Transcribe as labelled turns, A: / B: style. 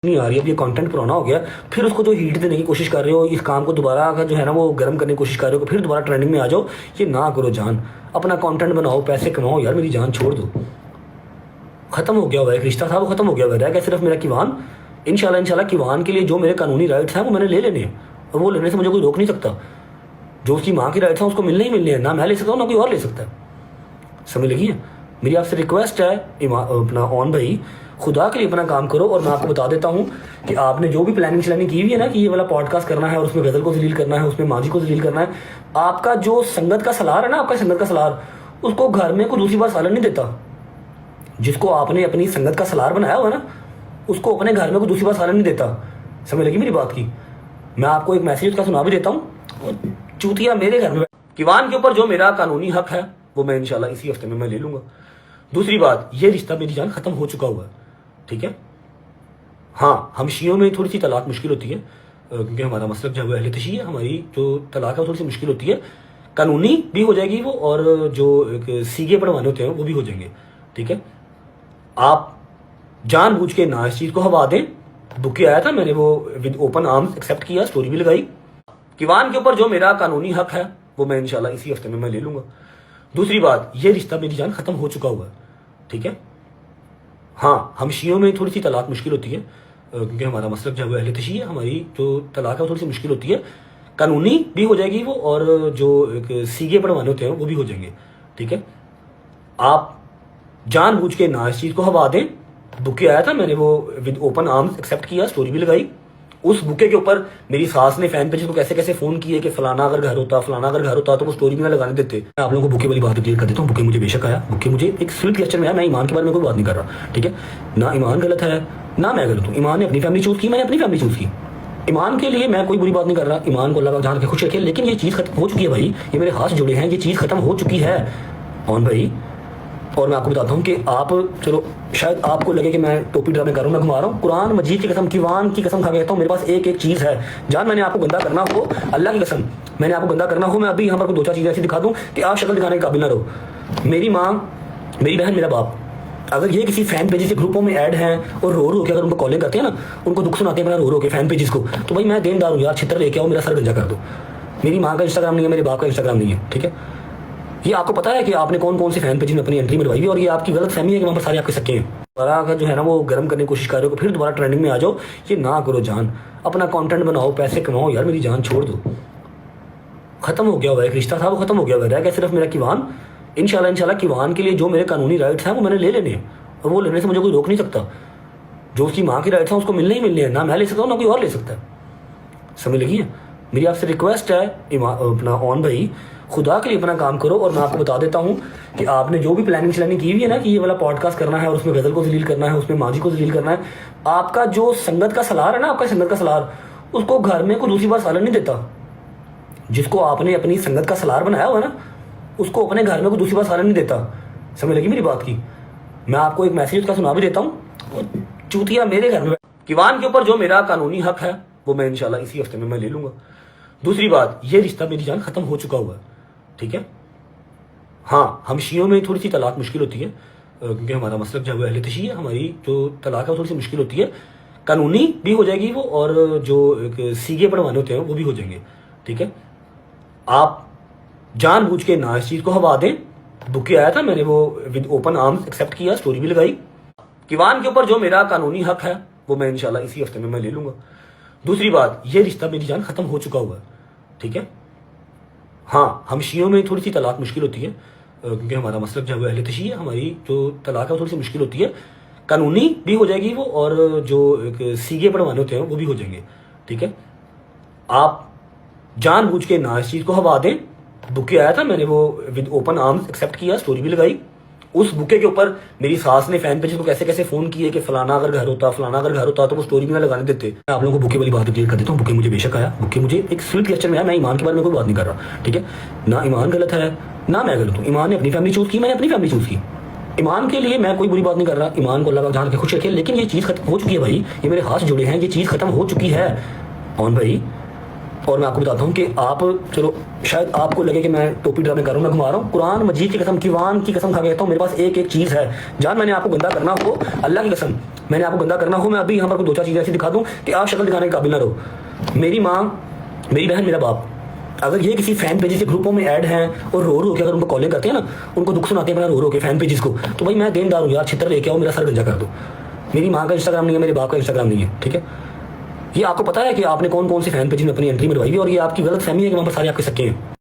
A: نہیں آ رہی. اب یہ کانٹینٹ پرانا ہو گیا, پھر اس کو جو ہیٹ دینے کی کوشش کر رہے ہو, اس کام کو دوبارہ جو ہے نا وہ گرم کرنے کی کوشش کر رہے ہو, پھر دوبارہ ٹرینڈنگ میں آ جاؤ. یہ نہ کرو جان, اپنا کانٹینٹ بناؤ, پیسے کماؤ یار, میری جان چھوڑ دو. ختم ہو گیا ہوا ہے, ایک رشتہ تھا وہ ختم ہو گیا ہوا ہے. رہ گیا صرف میرا کیوان. انشاءاللہ کیوان کے لیے جو میرے قانونی رائٹس ہیں وہ میں نے لے لینے ہیں, اور وہ لینے سے مجھے کوئی روک نہیں سکتا. جو اس کی ماں کی رائٹس ہیں اس کو ملنے ہی ملنے ہیں, نہ میں لے سکتا ہوں نہ کوئی اور لے سکتا ہے. سمجھ لگی ہے؟ میری آپ سے ریکویسٹ ہے اپنا اون بھائی, خدا کے لیے اپنا کام کرو. اور میں آپ کو بتا دیتا ہوں کہ آپ نے جو بھی پلاننگ شلاننگ کی ہوئی ہے نا کہ یہ والا پوڈ کاسٹ کرنا ہے اور اس میں غزل کو ذلیل کرنا ہے, اس میں ماضی کو ذلیل کرنا ہے, آپ کا جو سنگت کا سالار ہے نا, آپ کا سنگت کا سالار, اس کو گھر میں کوئی دوسری بار سالن نہیں دیتا. جس کو آپ نے اپنی سنگت کا سالار بنایا ہوا ہے نا, اس کو اپنے گھر میں کوئی دوسری بار سالن نہیں دیتا. سمجھ لگی میری بات کی؟ میں آپ کو ایک میسیج کا سنا بھی دیتا ہوں. چوتیا میرے گھر میں کیوان کے اوپر جو میرا قانونی حق ہے وہ میں انشاءاللہ اسی ہفتے میں لے لوں گا. دوسری بات, یہ رشتہ میری جان ختم ہو چکا ہوا ہے, ٹھیک ہے؟ ہاں, ہم شیعوں میں تھوڑی سی طلاق مشکل ہوتی ہے, کیونکہ ہمارا مسلک جو ہے وہ اہل تشیع ہے. ہماری جو طلاق ہے وہ تھوڑی سی مشکل ہوتی ہے. قانونی بھی ہو جائے گی وہ, اور جو سیگے پڑھوانے ہوتے ہیں وہ بھی ہو جائیں گے, ٹھیک ہے؟ آپ جان بوجھ کے نہ اس چیز کو ہوا دیں. بک آیا تھا, میں نے وہ ود اوپن آرمز ایکسیپٹ کیا, اسٹوری بھی لگائی. کیوان کے اوپر جو میرا قانونی حق ہے وہ میں انشاءاللہ اسی ہفتے میں لے لوں گا. دوسری بات, یہ رشتہ میری جان ختم ہو چکا ہوا ہے, ٹھیک ہے؟ ہاں, ہم شیعوں میں تھوڑی سی طلاق مشکل ہوتی ہے, کیونکہ ہمارا مسلک جو ہے وہ اہل تشیع ہے. ہماری جو طلاق ہے وہ تھوڑی سی مشکل ہوتی ہے. قانونی بھی ہو جائے گی وہ, اور جو سیگے پڑھوانے ہوتے ہیں وہ بھی ہو جائیں گے, ٹھیک ہے؟ آپ جان بوجھ کے نہ اس چیز کو ہوا دیں. بکے آیا تھا, میں نے وہ ود اوپن آرمز ایکسیپٹ کیا, اسٹوری بھی لگائی. اس بکے کے اوپر میری ساس نے فین پیجز کو کیسے کیسے فون کیے کہ فلانا اگر گھر ہوتا, فلانا اگر گھر ہوتا, تو وہ اسٹوری بھی نہ لگانے دیتے. میں آپ لوگوں کو بکے والی بات کلیئر کر دیتا ہوں. بکے مجھے بے شک آیا, بکے مجھے ایک سویٹ کویسچن میں آیا. میں ایمان کے بارے میں کوئی بات نہیں کر رہا, ٹھیک ہے؟ نہ ایمان غلط ہے نہ میں غلط ہوں. ایمان نے اپنی فیملی چوز کی, میں نے اپنی فیملی چوز کی. ایمان کے لیے میں کوئی بری بات نہیں کر رہا. ایمان کو اللہ کا جان کے خوش رکھے, لیکن یہ چیز ختم ہو چکی ہے بھائی. یہ میرے ہاتھ جڑے ہیں, یہ چیز ختم ہو چکی ہے اون بھائی. اور میں آپ کو بتاتا ہوں کہ آپ, چلو شاید آپ کو لگے کہ میں ٹوپی ڈرامے کر رہا ہوں, میں گھما رہا ہوں. قرآن مجید کی قسم, کیوان کی قسم کھا کے کہتا ہوں, میرے پاس ایک چیز ہے. جان میں نے آپ کو گندا کرنا ہو, اللہ کی قسم میں نے آپ کو گندا کرنا ہو, میں ابھی یہاں پر دو چار چیزیں ایسی دکھا دوں کہ آپ شکل دکھانے کے قابل نہ رہو. میری ماں, میری بہن, میرا باپ, اگر یہ کسی فین پیجز کے گروپوں میں ایڈ ہیں اور رو کے اگر ان کو کالیں کرتے ہیں نا, ان کو دکھ سناتے ہیں اپنا رو کے فین پیجز کو, تو بھائی میں دیندار ہوں یار, چھتر لے کے آؤ, میرا سر گنجا کر دو. میری ماں کا انسٹاگرام نہیں ہے, میرے باپ کا انسٹاگرام نہیں ہے, ٹھیک ہے؟ یہ آپ کو پتا ہے کہ آپ نے کون کون سے فین پیجز میں اپنی انٹری مروائی ہے, اور یہ آپ کی غلط فہمی ہے کہ وہاں پر سارے آپ کے سکے ہیں. دوبارہ جو ہے نا وہ گرم کرنے کی کوشش کر رہے ہو, پھر دوبارہ ٹرینڈنگ میں آ جاؤ. یہ نہ کرو جان, اپنا کانٹینٹ بناؤ, پیسے کماؤ یار, میری جان چھوڑ دو. ختم ہو گیا ہوا ہے, ایک رشتہ تھا وہ ختم ہو گیا ہوا ہے. رہ گیا صرف میرا کیوان. انشاءاللہ کیوان کے لیے جو میرے قانونی رائٹس ہیں وہ میں نے لے لینے ہیں, اور وہ لینے سے مجھے کوئی روک نہیں سکتا. جو اس کی ماں کی رائٹس ہیں اس کو ملنے ہی ملنے ہیں, نہ میں لے سکتا ہوں نہ کوئی اور لے سکتا ہے. سمجھ لگی ہے؟ میری آپ سے ریکویسٹ ہے اپنا اون بھائی, خدا کے لیے اپنا کام کرو. اور میں آپ کو بتا دیتا ہوں کہ آپ نے جو بھی پلاننگ شلاننگ کی ہوئی ہے نا کہ یہ والا پوڈ کاسٹ کرنا ہے اور اس میں غزل کو ذلیل کرنا ہے, اس میں ماضی کو ذلیل کرنا ہے, آپ کا جو سنگت کا سالار ہے نا, آپ کا سنگت کا سالار, اس کو گھر میں کوئی دوسری بار سالن نہیں دیتا. جس کو آپ نے اپنی سنگت کا سالار بنایا ہوا ہے نا, اس کو اپنے گھر میں کوئی دوسری بار سالن نہیں دیتا. سمجھ لگی میری بات کی؟ میں آپ کو ایک میسیج کا سنا بھی دیتا ہوں. چوتیا میرے گھر میں کیوان کے اوپر جو میرا قانونی حق ہے وہ میں انشاءاللہ اسی ہفتے میں لے لوں گا. دوسری بات, یہ رشتہ میری جان ختم ہو چکا ہوا ہے, ٹھیک ہے؟ ہاں, ہم شیعوں میں تھوڑی سی طلاق مشکل ہوتی ہے, کیونکہ ہمارا مسلک جو ہے وہ اہل تشیع ہے. ہماری جو طلاق ہے وہ تھوڑی سی مشکل ہوتی ہے. قانونی بھی ہو جائے گی وہ, اور جو سیگے پڑھوانے ہوتے ہیں وہ بھی ہو جائیں گے, ٹھیک ہے؟ آپ جان بوجھ کے نہ اس چیز کو ہوا دیں. بکے آیا تھا, میں نے وہ ود اوپن آرمز ایکسیپٹ کیا, اسٹوری بھی لگائی. کیوان کے اوپر جو میرا قانونی حق ہے وہ میں انشاءاللہ اسی ہفتے میں لے لوں گا. دوسری بات, یہ رشتہ میری جان ختم ہو چکا ہوا ہے, ٹھیک ہے؟ ہاں, ہم شیعوں میں تھوڑی سی طلاق مشکل ہوتی ہے, کیونکہ ہمارا مسلک جو ہے وہ اہل تشیع ہے. ہماری جو طلاق ہے وہ تھوڑی سی مشکل ہوتی ہے. قانونی بھی ہو جائے گی وہ, اور جو سیگے پڑھوانے ہوتے ہیں وہ بھی ہو جائیں گے, ٹھیک ہے؟ آپ جان بوجھ کے نہ اس چیز کو ہوا دیں. بکے آیا تھا, میں نے وہ ود اوپن آرمز ایکسیپٹ کیا, اسٹوری بھی لگائی. اس بکے کے اوپر میری ساس نے فین پیجز کو کیسے کیسے فون کیے کہ فلانا اگر گھر ہوتا, فلانا اگر گھر ہوتا, تو وہ اسٹوری بھی نہ لگانے دیتے. میں آپ لوگوں کو بکے والی بات کلیئر کر دیتا ہوں. بکے مجھے بے شک آیا, بکے مجھے ایک سویٹ کویسچن میں آیا. میں ایمان کے بارے میں کوئی بات نہیں کر رہا, ٹھیک ہے؟ نہ ایمان غلط ہے نہ میں غلط ہوں. ایمان نے اپنی فیملی چوز کی, میں نے اپنی فیملی چوز کی. ایمان کے لیے میں کوئی بری بات نہیں کر رہا. ایمان کو اللہ کا جان کے خوش رکھے, لیکن یہ چیز ختم ہو چکی ہے بھائی. یہ میرے ہاتھ جڑے ہیں, یہ چیز ختم ہو چکی ہے اون بھائی. اور میں آپ کو بتاتا ہوں کہ آپ چلو شاید آپ کو لگے کہ میں ٹوپی ڈرامے کر رہا ہوں، میں گھما رہا ہوں، قرآن مجید کی قسم قرآن کی قسم کھا کے کہتا ہوں، میرے پاس ایک چیز ہے جان، میں نے آپ کو گندا کرنا ہو، اللہ کی قسم میں نے آپ کو گندا کرنا ہو، میں ابھی یہاں پر دو چار چیزیں ایسی دکھا دوں کہ آپ شکل دکھانے کے قابل نہ رہو. میری ماں، میری بہن، میرا باپ، اگر یہ کسی فین پیجز کے گروپوں میں ایڈ ہیں اور رو کے اگر ان کو کالیں کرتے ہیں نا، ان کو دکھ سناتے ہیں رو کے فین پیجز کو، تو بھائی میں دیندار ہوں یار، چھتر لے کے آؤ، میرا سر گنجا کر دو. میری ماں کا انسٹاگرام نہیں ہے، میرے باپ کا انسٹاگرام نہیں ہے، ٹھیک ہے. یہ آپ کو پتا ہے کہ آپ نے کون کون سے فین پیجز میں اپنی انٹری مروائی ہے، اور یہ آپ کی غلط فہمی ہے کہ وہاں پر سارے آپ کے سکے ہیں.